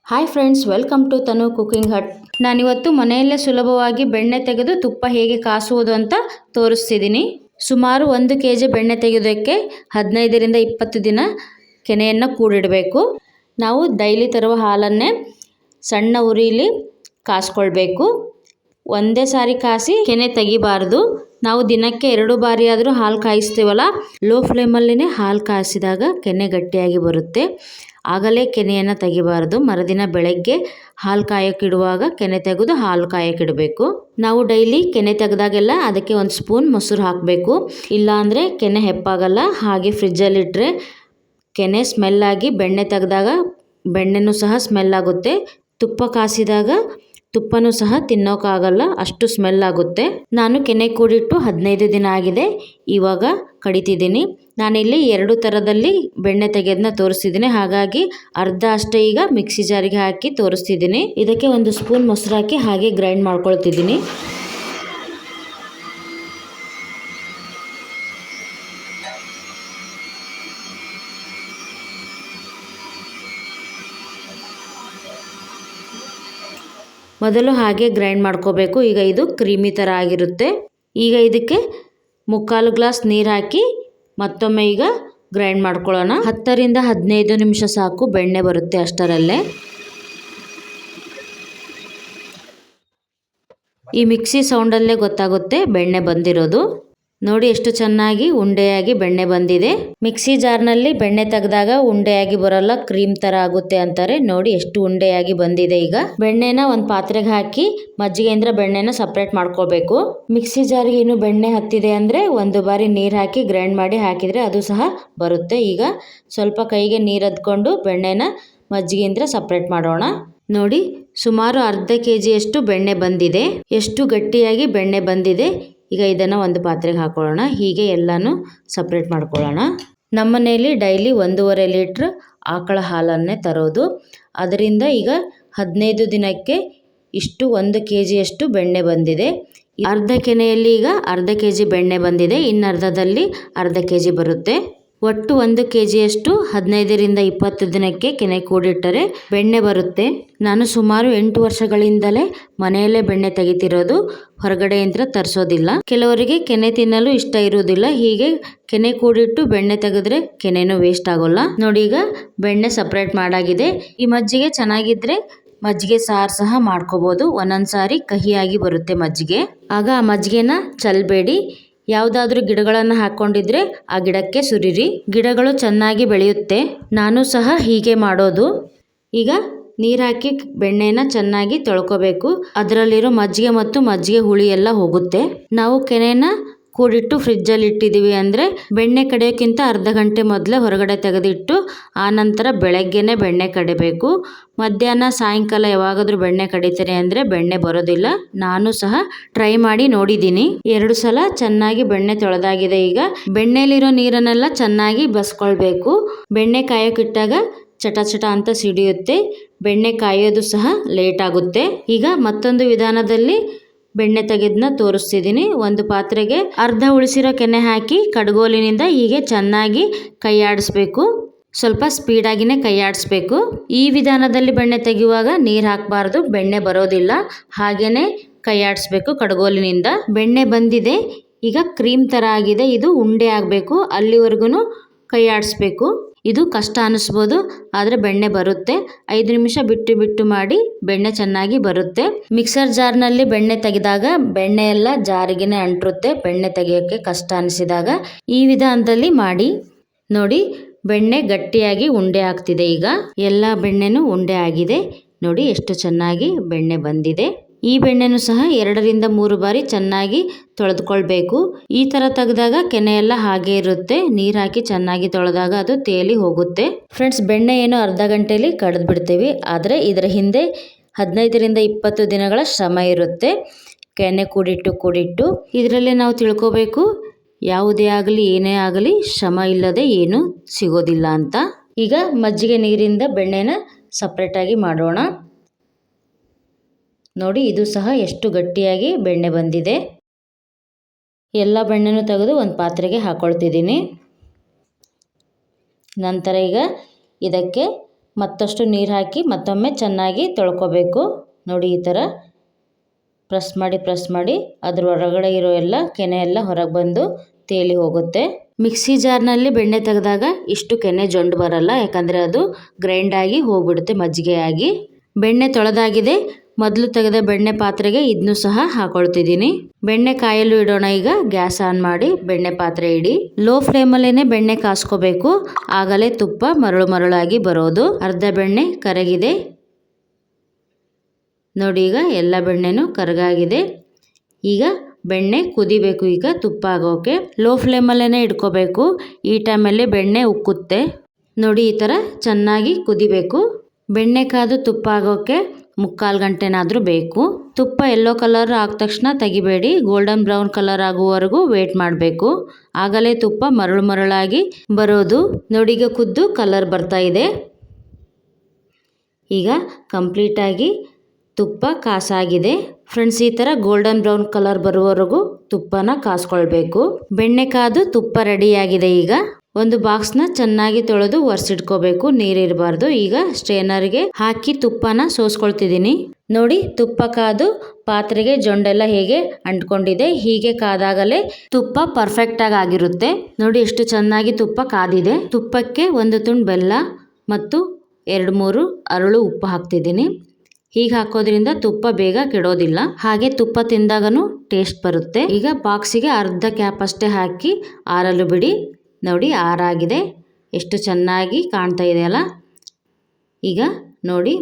Hi friends, welcome to Tanu cooking hut. ನಾನಿವತ್ತು ಮನೆಯಲ್ಲೇ ಸುಲಭವಾಗಿ ಬೆಣ್ಣೆ ತೆಗೆದು ತುಪ್ಪ ಹೇಗೆ ಕಾಸುವುದು ಅಂತ ತೋರಿಸ್ತಿದ್ದೀನಿ. ಸುಮಾರು 1 kg ಬೆಣ್ಣೆ ತೆಗೆಯೋದಕ್ಕೆ 15ರಿಂದ 20 ದಿನ ಕೆನೆಯನ್ನು ಕೂಡಿಡಬೇಕು. ನಾವು ಡೈಲಿ ತರುವ ಹಾಲನ್ನೇ ಸಣ್ಣ ಉರಿಲಿ ಕಾಸ್ಕೊಳ್ಬೇಕು. ಒಂದೇ ಸಾರಿ ಕಾಸಿ ಕೆನೆ ತೆಗಿಬಾರ್ದು. ನಾವು ದಿನಕ್ಕೆ 2 ಬಾರಿ ಆದರೂ ಹಾಲು ಕಾಯಿಸ್ತೀವಲ್ಲ, ಲೋ ಫ್ಲೇಮಲ್ಲಿನೇ ಹಾಲು ಕಾಯಿಸಿದಾಗ ಕೆನೆ ಗಟ್ಟಿಯಾಗಿ ಬರುತ್ತೆ. ಆಗಲೇ ಕೆನೆಯನ್ನು ತೆಗಿಬಾರ್ದು. ಮರುದಿನ ಬೆಳಗ್ಗೆ ಹಾಲು ಕಾಯಕ್ಕಿಡುವಾಗ ಕೆನೆ ತೆಗೆದು ಹಾಲು ಕಾಯಕ್ಕಿಡಬೇಕು. ನಾವು ಡೈಲಿ ಕೆನೆ ತೆಗೆದಾಗೆಲ್ಲ ಅದಕ್ಕೆ 1 ಸ್ಪೂನ್ ಮೊಸರು ಹಾಕಬೇಕು. ಇಲ್ಲ ಅಂದರೆ ಕೆನೆ ಹೆಪ್ಪಾಗಲ್ಲ. ಹಾಗೆ ಫ್ರಿಜ್ಜಲ್ಲಿಟ್ಟರೆ ಕೆನೆ ಸ್ಮೆಲ್ಲಾಗಿ ಬೆಣ್ಣೆ ತೆಗೆದಾಗ ಬೆಣ್ಣೆನೂ ಸಹ ಸ್ಮೆಲ್ ಆಗುತ್ತೆ. ತುಪ್ಪ ಕಾಸಿದಾಗ ತುಪ್ಪನೂ ಸಹ ತಿನ್ನೋಕ್ಕಾಗಲ್ಲ, ಅಷ್ಟು ಸ್ಮೆಲ್ ಆಗುತ್ತೆ. ನಾನು ಕೆನೆ ಕೂಡಿಟ್ಟು 15 ದಿನ ಆಗಿದೆ. ಇವಾಗ ಕಡಿತಿದ್ದೀನಿ. ನಾನಿಲ್ಲಿ 2 ಥರದಲ್ಲಿ ಬೆಣ್ಣೆ ತೆಗೆಯೋದನ್ನ ತೋರಿಸ್ತಿದ್ದೀನಿ. ಹಾಗಾಗಿ ಅರ್ಧ ಅಷ್ಟೇ ಈಗ ಮಿಕ್ಸಿ ಜಾರಿಗೆ ಹಾಕಿ ತೋರಿಸ್ತಿದ್ದೀನಿ. ಇದಕ್ಕೆ 1 ಸ್ಪೂನ್ ಮೊಸರು ಹಾಕಿ ಹಾಗೆ ಗ್ರೈಂಡ್ ಮಾಡ್ಕೊಳ್ತಿದ್ದೀನಿ. ಮೊದಲು ಹಾಗೆ ಗ್ರೈಂಡ್ ಮಾಡ್ಕೋಬೇಕು. ಈಗ ಇದು ಕ್ರೀಮಿ ಥರ ಆಗಿರುತ್ತೆ. ಈಗ ಇದಕ್ಕೆ 3/4 ಗ್ಲಾಸ್ ನೀರು ಹಾಕಿ ಮತ್ತೊಮ್ಮೆ ಈಗ ಗ್ರೈಂಡ್ ಮಾಡ್ಕೊಳ್ಳೋಣ. 10ರಿಂದ 15 ನಿಮಿಷ ಸಾಕು, ಬೆಣ್ಣೆ ಬರುತ್ತೆ ಅಷ್ಟರಲ್ಲೇ. ಈ ಮಿಕ್ಸಿ ಸೌಂಡಲ್ಲೇ ಗೊತ್ತಾಗುತ್ತೆ ಬೆಣ್ಣೆ ಬಂದಿರೋದು. ನೋಡಿ ಎಷ್ಟು ಚೆನ್ನಾಗಿ ಉಂಡೆಯಾಗಿ ಬೆಣ್ಣೆ ಬಂದಿದೆ. ಮಿಕ್ಸಿ ಜಾರ್ನಲ್ಲಿ ಬೆಣ್ಣೆ ತೆಗೆದಾಗ ಉಂಡೆಯಾಗಿ ಬರಲ್ಲ, ಕ್ರೀಮ್ ತರ ಆಗುತ್ತೆ ಅಂತಾರೆ. ನೋಡಿ ಎಷ್ಟು ಉಂಡೆಯಾಗಿ ಬಂದಿದೆ. ಈಗ ಬೆಣ್ಣೆನ ಒಂದು ಪಾತ್ರೆಗೆ ಹಾಕಿ ಮಜ್ಜಿಗೆಯಿಂದ ಬೆಣ್ಣೆನ ಸಪ್ರೇಟ್ ಮಾಡ್ಕೋಬೇಕು. ಮಿಕ್ಸಿ ಜಾರ್ಗೆ ಇನ್ನು ಬೆಣ್ಣೆ ಹತ್ತಿದೆ ಅಂದ್ರೆ 1 ಬಾರಿ ನೀರು ಹಾಕಿ ಗ್ರೈಂಡ್ ಮಾಡಿ ಹಾಕಿದ್ರೆ ಅದು ಸಹ ಬರುತ್ತೆ. ಈಗ ಸ್ವಲ್ಪ ಕೈಗೆ ನೀರು ಅದ್ಕೊಂಡು ಬೆಣ್ಣೆನ ಮಜ್ಜಿಗೆಯಿಂದ ಸಪ್ರೇಟ್ ಮಾಡೋಣ. ನೋಡಿ ಸುಮಾರು ಅರ್ಧ kg ಬೆಣ್ಣೆ ಬಂದಿದೆ. ಎಷ್ಟು ಗಟ್ಟಿಯಾಗಿ ಬೆಣ್ಣೆ ಬಂದಿದೆ. ಈಗ ಇದನ್ನು ಒಂದು ಪಾತ್ರೆಗೆ ಹಾಕೊಳ್ಳೋಣ. ಹೀಗೆ ಎಲ್ಲಾನು ಸಪ್ರೇಟ್ ಮಾಡ್ಕೊಳ್ಳೋಣ. ನಮ್ಮ ಮನೆಯಲ್ಲಿ ಡೈಲಿ 1.5 ಲೀಟ್ರ್ ಆಕಳ ಹಾಲನ್ನೇ ತರೋದು. ಅದರಿಂದ ಈಗ 15 ದಿನಕ್ಕೆ ಇಷ್ಟು 1 kg ಬೆಣ್ಣೆ ಬಂದಿದೆ. ಅರ್ಧ ಕೆನೆಯಲ್ಲಿ ಈಗ ಅರ್ಧ kg ಬೆಣ್ಣೆ ಬಂದಿದೆ. ಇನ್ನರ್ಧದಲ್ಲಿ ಅರ್ಧ kg ಬರುತ್ತೆ. ಒಟ್ಟು 1 kg 15ರಿಂದ 20 ದಿನಕ್ಕೆ ಕೆನೆ ಕೂಡಿಟ್ಟರೆ ಬೆಣ್ಣೆ ಬರುತ್ತೆ. ನಾನು ಸುಮಾರು 8 ವರ್ಷಗಳಿಂದಲೇ ಮನೆಯಲ್ಲೇ ಬೆಣ್ಣೆ ತೆಗಿತಿರೋದು, ಹೊರಗಡೆಯಿಂದ ತರಿಸೋದಿಲ್ಲ. ಕೆಲವರಿಗೆ ಕೆನೆ ತಿನ್ನಲು ಇಷ್ಟ ಇರುವುದಿಲ್ಲ. ಹೀಗೆ ಕೆನೆ ಕೂಡಿಟ್ಟು ಬೆಣ್ಣೆ ತೆಗೆದ್ರೆ ಕೆನೆನೂ ವೇಸ್ಟ್ ಆಗೋಲ್ಲ. ನೋಡಿ ಈಗ ಬೆಣ್ಣೆ ಸಪ್ರೇಟ್ ಮಾಡಾಗಿದೆ. ಈ ಮಜ್ಜಿಗೆ ಚೆನ್ನಾಗಿದ್ರೆ ಮಜ್ಜಿಗೆ ಸಾರು ಸಹ ಮಾಡ್ಕೋಬಹುದು. ಒಂದೊಂದು ಸಾರಿ ಕಹಿಯಾಗಿ ಬರುತ್ತೆ ಮಜ್ಜಿಗೆ. ಆಗ ಆ ಮಜ್ಜಿಗೆನ ಚೆಲ್ಲಬೇಡಿ. ಯಾವುದಾದ್ರೂ ಗಿಡಗಳನ್ನು ಹಾಕ್ಕೊಂಡಿದ್ರೆ ಆ ಗಿಡಕ್ಕೆ ಸುರಿರಿ. ಗಿಡಗಳು ಚೆನ್ನಾಗಿ ಬೆಳೆಯುತ್ತೆ. ನಾನು ಸಹ ಹೀಗೆ ಮಾಡೋದು. ಈಗ ನೀರು ಹಾಕಿ ಬೆಣ್ಣೆನ ಚೆನ್ನಾಗಿ ತೊಳ್ಕೊಬೇಕು. ಅದರಲ್ಲಿರೋ ಮಜ್ಜಿಗೆ ಮತ್ತು ಮಜ್ಜಿಗೆ ಹುಳಿ ಎಲ್ಲ ಹೋಗುತ್ತೆ. ನಾವು ಕೆನೆನ ಕೂಡಿಟ್ಟು ಫ್ರಿಜ್ಜಲ್ಲಿ ಇಟ್ಟಿದ್ದೀವಿ ಅಂದರೆ ಬೆಣ್ಣೆ ಕಡಿಯೋಕ್ಕಿಂತ ಅರ್ಧ ಗಂಟೆ ಮೊದಲೇ ಹೊರಗಡೆ ತೆಗೆದಿಟ್ಟು ಆನಂತರ ಬೆಳಗ್ಗೆನೆ ಬೆಣ್ಣೆ ಕಡಿಬೇಕು. ಮಧ್ಯಾಹ್ನ ಸಾಯಂಕಾಲ ಯಾವಾಗಾದ್ರೂ ಬೆಣ್ಣೆ ಕಡಿತೀನಿ ಅಂದರೆ ಬೆಣ್ಣೆ ಬರೋದಿಲ್ಲ. ನಾನು ಸಹ ಟ್ರೈ ಮಾಡಿ ನೋಡಿದ್ದೀನಿ. 2 ಸಲ ಚೆನ್ನಾಗಿ ಬೆಣ್ಣೆ ತೊಳೆದಾಗಿದೆ. ಈಗ ಬೆಣ್ಣೆಲಿರೋ ನೀರನ್ನೆಲ್ಲ ಚೆನ್ನಾಗಿ ಬಸ್ಕೊಳ್ಬೇಕು. ಬೆಣ್ಣೆ ಕಾಯೋಕ್ಕಿಟ್ಟಾಗ ಚಟ ಚಟ ಅಂತ ಸಿಡಿಯುತ್ತೆ. ಬೆಣ್ಣೆ ಕಾಯೋದು ಸಹ ಲೇಟ್ ಆಗುತ್ತೆ. ಈಗ ಮತ್ತೊಂದು ವಿಧಾನದಲ್ಲಿ ಬೆಣ್ಣೆ ತೆಗೆದನ್ನ ತೋರಿಸ್ತಿದ್ದೀನಿ. ಒಂದು ಪಾತ್ರೆಗೆ ಅರ್ಧ ಉಳಿಸಿರೋ ಕೆನೆ ಹಾಕಿ ಕಡ್ಗೋಲಿನಿಂದ ಹೀಗೆ ಚೆನ್ನಾಗಿ ಕೈಯಾಡಿಸ್ಬೇಕು. ಸ್ವಲ್ಪ ಸ್ಪೀಡಾಗಿನೇ ಕೈಯಾಡಿಸ್ಬೇಕು. ಈ ವಿಧಾನದಲ್ಲಿ ಬೆಣ್ಣೆ ತೆಗೆಯುವಾಗ ನೀರು ಹಾಕಬಾರ್ದು, ಬೆಣ್ಣೆ ಬರೋದಿಲ್ಲ. ಹಾಗೇನೆ ಕೈಯಾಡಿಸ್ಬೇಕು ಕಡ್ಗೋಲಿನಿಂದ. ಬೆಣ್ಣೆ ಬಂದಿದೆ. ಈಗ ಕ್ರೀಮ್ ಥರ ಆಗಿದೆ. ಇದು ಉಂಡೆ ಆಗಬೇಕು. ಅಲ್ಲಿವರೆಗೂ ಕೈಯಾಡಿಸ್ಬೇಕು. ಇದು ಕಷ್ಟ ಅನಿಸ್ಬೋದು, ಆದರೆ ಬೆಣ್ಣೆ ಬರುತ್ತೆ. 5 ನಿಮಿಷ ಬಿಟ್ಟು ಬಿಟ್ಟು ಮಾಡಿ ಬೆಣ್ಣೆ ಚೆನ್ನಾಗಿ ಬರುತ್ತೆ. ಮಿಕ್ಸರ್ ಜಾರ್ನಲ್ಲಿ ಬೆಣ್ಣೆ ತೆಗೆದಾಗ ಬೆಣ್ಣೆ ಎಲ್ಲ ಜಾರಿಗೆನೆ ಅಂಟುತ್ತೆ. ಬೆಣ್ಣೆ ತೆಗೆಯೋಕ್ಕೆ ಕಷ್ಟ ಅನಿಸಿದಾಗ ಈ ವಿಧಾನದಲ್ಲಿ ಮಾಡಿ ನೋಡಿ. ಬೆಣ್ಣೆ ಗಟ್ಟಿಯಾಗಿ ಉಂಡೆ ಆಗ್ತಿದೆ. ಈಗ ಎಲ್ಲ ಬೆಣ್ಣೆನೂ ಉಂಡೆ ಆಗಿದೆ. ನೋಡಿ ಎಷ್ಟು ಚೆನ್ನಾಗಿ ಬೆಣ್ಣೆ ಬಂದಿದೆ. ಈ ಬೆಣ್ಣೆನೂ ಸಹ 2ರಿಂದ 3 ಬಾರಿ ಚೆನ್ನಾಗಿ ತೊಳೆದುಕೊಳ್ಬೇಕು. ಈ ಥರ ತೆಗೆದಾಗ ಕೆನೆ ಎಲ್ಲ ಹಾಗೆ ಇರುತ್ತೆ. ನೀರು ಹಾಕಿ ಚೆನ್ನಾಗಿ ತೊಳೆದಾಗ ಅದು ತೇಲಿ ಹೋಗುತ್ತೆ. ಫ್ರೆಂಡ್ಸ್, ಬೆಣ್ಣೆ ಏನು ಅರ್ಧ ಗಂಟೆಯಲ್ಲಿ ಕಡ್ದು ಬಿಡ್ತೀವಿ, ಆದರೆ ಇದರ ಹಿಂದೆ 15ರಿಂದ 20 ದಿನಗಳ ಶ್ರಮ ಇರುತ್ತೆ. ಕೆನೆ ಕೂಡಿಟ್ಟು ಇದರಲ್ಲಿ ನಾವು ತಿಳ್ಕೋಬೇಕು, ಯಾವುದೇ ಆಗಲಿ ಏನೇ ಆಗಲಿ ಶ್ರಮ ಇಲ್ಲದೆ ಏನೂ ಸಿಗೋದಿಲ್ಲ ಅಂತ. ಈಗ ಮಜ್ಜಿಗೆ ನೀರಿಂದ ಬೆಣ್ಣೆನ ಸಪ್ರೇಟಾಗಿ ಮಾಡೋಣ. ನೋಡಿ ಇದು ಸಹ ಎಷ್ಟು ಗಟ್ಟಿಯಾಗಿ ಬೆಣ್ಣೆ ಬಂದಿದೆ. ಎಲ್ಲ ಬೆಣ್ಣೆನೂ ತೆಗೆದು ಒಂದು ಪಾತ್ರೆಗೆ ಹಾಕೊಳ್ತಿದ್ದೀನಿ. ನಂತರ ಈಗ ಇದಕ್ಕೆ ಮತ್ತಷ್ಟು ನೀರು ಹಾಕಿ ಮತ್ತೊಮ್ಮೆ ಚೆನ್ನಾಗಿ ತೊಳ್ಕೊಬೇಕು. ನೋಡಿ ಈ ಥರ ಪ್ರೆಸ್ ಮಾಡಿ ಅದ್ರ ಹೊರಗಡೆ ಇರೋ ಎಲ್ಲ ಕೆನೆ ಎಲ್ಲ ಹೊರಗೆ ಬಂದು ತೇಲಿ ಹೋಗುತ್ತೆ. ಮಿಕ್ಸಿ ಜಾರ್ನಲ್ಲಿ ಬೆಣ್ಣೆ ತೆಗೆದಾಗ ಇಷ್ಟು ಕೆನೆ ಜೊಂಡು ಬರಲ್ಲ, ಯಾಕಂದರೆ ಅದು ಗ್ರೈಂಡ್ ಆಗಿ ಹೋಗ್ಬಿಡುತ್ತೆ ಮಜ್ಜಿಗೆ ಆಗಿ. ಬೆಣ್ಣೆ ತೊಳೆದಾಗಿದೆ. ಮೊದಲು ತೆಗೆದ ಬೆಣ್ಣೆ ಪಾತ್ರೆಗೆ ಇದನ್ನು ಸಹ ಹಾಕೊಳ್ತಿದ್ದೀನಿ. ಬೆಣ್ಣೆ ಕಾಯಲು ಇಡೋಣ. ಈಗ ಗ್ಯಾಸ್ ಆನ್ ಮಾಡಿ ಬೆಣ್ಣೆ ಪಾತ್ರೆ ಇಡಿ. ಲೋ ಫ್ಲೇಮಲ್ಲೇನೆ ಬೆಣ್ಣೆ ಕಾಸ್ಕೋಬೇಕು, ಆಗಲೇ ತುಪ್ಪ ಮರಳಾಗಿ ಬರೋದು. ಅರ್ಧ ಬೆಣ್ಣೆ ಕರಗಿದೆ. ನೋಡಿ ಈಗ ಎಲ್ಲ ಬೆಣ್ಣೆನೂ ಕರಗಾಗಿದೆ. ಈಗ ಬೆಣ್ಣೆ ಕುದಿಬೇಕು. ಈಗ ತುಪ್ಪ ಆಗೋಕೆ ಲೋ ಫ್ಲೇಮಲ್ಲೇ ಇಟ್ಕೋಬೇಕು. ಈ ಟೈಮಲ್ಲಿ ಬೆಣ್ಣೆ ಉಕ್ಕುತ್ತೆ. ನೋಡಿ ಈ ಥರ ಚೆನ್ನಾಗಿ ಕುದಿಬೇಕು. ಬೆಣ್ಣೆ ಕಾದು ತುಪ್ಪ ಆಗೋಕೆ 3/4 ಗಂಟೆನಾದರೂ ಬೇಕು. ತುಪ್ಪ ಯೆಲ್ಲೋ ಕಲರ್ ಆದ ತಕ್ಷಣ ತೆಗಿಬೇಡಿ, ಗೋಲ್ಡನ್ ಬ್ರೌನ್ ಕಲರ್ ಆಗುವವರೆಗೂ ವೇಟ್ ಮಾಡಬೇಕು. ಆಗಲೇ ತುಪ್ಪ ಮರಳಾಗಿ ಬರೋದು. ನೋಡಿ ಈಗ ಕುದ್ದು ಕಲರ್ ಬರ್ತಾ ಇದೆ. ಈಗ ಕಂಪ್ಲೀಟಾಗಿ ತುಪ್ಪ ಕಾಸಾಗಿದೆ. ಫ್ರೆಂಡ್ಸ್, ಈ ಥರ ಗೋಲ್ಡನ್ ಬ್ರೌನ್ ಕಲರ್ ಬರುವವರೆಗೂ ತುಪ್ಪನ ಕಾಸ್ಕೊಳ್ಬೇಕು. ಬೆಣ್ಣೆ ಕಾದು ತುಪ್ಪ ರೆಡಿಯಾಗಿದೆ. ಈಗ ಒಂದು ಬಾಕ್ಸ್ನ ಚೆನ್ನಾಗಿ ತೊಳೆದು ಒರೆಸಿಟ್ಕೋಬೇಕು, ನೀರಿರಬಾರ್ದು. ಈಗ ಸ್ಟ್ರೈನರ್ಗೆ ಹಾಕಿ ತುಪ್ಪನ ಸೋಸ್ಕೊಳ್ತಿದ್ದೀನಿ. ನೋಡಿ ತುಪ್ಪ ಕಾದು ಪಾತ್ರೆಗೆ ಜೊಂಡೆಲ್ಲ ಹೇಗೆ ಅಂಟ್ಕೊಂಡಿದೆ. ಹೀಗೆ ಕಾದಾಗಲೇ ತುಪ್ಪ ಪರ್ಫೆಕ್ಟಾಗಿ ಆಗಿರುತ್ತೆ. ನೋಡಿ ಎಷ್ಟು ಚೆನ್ನಾಗಿ ತುಪ್ಪ ಕಾದಿದೆ. ತುಪ್ಪಕ್ಕೆ 1 ತುಂಡು ಬೆಲ್ಲ ಮತ್ತು 2-3 ಅರಳು ಉಪ್ಪು ಹಾಕ್ತಿದ್ದೀನಿ. ಹೀಗೆ ಹಾಕೋದ್ರಿಂದ ತುಪ್ಪ ಬೇಗ ಕೆಡೋದಿಲ್ಲ, ಹಾಗೆ ತುಪ್ಪ ತಿಂದಾಗನು ಟೇಸ್ಟ್ ಬರುತ್ತೆ. ಈಗ ಬಾಕ್ಸಿಗೆ ಅರ್ಧ ಕ್ಯಾಪ್ ಅಷ್ಟೇ ಹಾಕಿ ಆರಲು ಬಿಡಿ. ನೋಡಿ ಆರಾಗಿದೆ, ಎಷ್ಟು ಚೆನ್ನಾಗಿ ಕಾಣ್ತಾ ಇದೆಯಲ್ಲ. ಈಗ ನೋಡಿ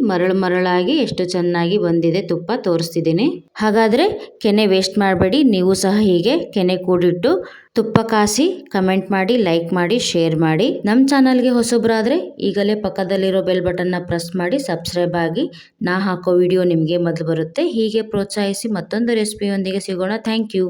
ಮರಳಾಗಿ ಎಷ್ಟು ಚೆನ್ನಾಗಿ ಬಂದಿದೆ ತುಪ್ಪ, ತೋರಿಸ್ತಿದ್ದೀನಿ. ಹಾಗಾದರೆ ಕೆನೆ ವೇಸ್ಟ್ ಮಾಡಬೇಡಿ. ನೀವು ಸಹ ಹೀಗೆ ಕೆನೆ ಕೂಡಿಟ್ಟು ತುಪ್ಪ ಕಾಸಿ ಕಮೆಂಟ್ ಮಾಡಿ, ಲೈಕ್ ಮಾಡಿ, ಶೇರ್ ಮಾಡಿ. ನಮ್ಮ ಚಾನಲ್ಗೆ ಹೊಸಬ್ರಾದರೆ ಈಗಲೇ ಪಕ್ಕದಲ್ಲಿರೋ ಬೆಲ್ ಬಟನ್ನ ಪ್ರೆಸ್ ಮಾಡಿ ಸಬ್ಸ್ಕ್ರೈಬ್ ಆಗಿ. ನಾ ಹಾಕೋ ವಿಡಿಯೋ ನಿಮಗೆ ಮೊದಲು ಬರುತ್ತೆ. ಹೀಗೆ ಪ್ರೋತ್ಸಾಹಿಸಿ. ಮತ್ತೊಂದು ರೆಸಿಪಿಯೊಂದಿಗೆ ಸಿಗೋಣ. Thank you.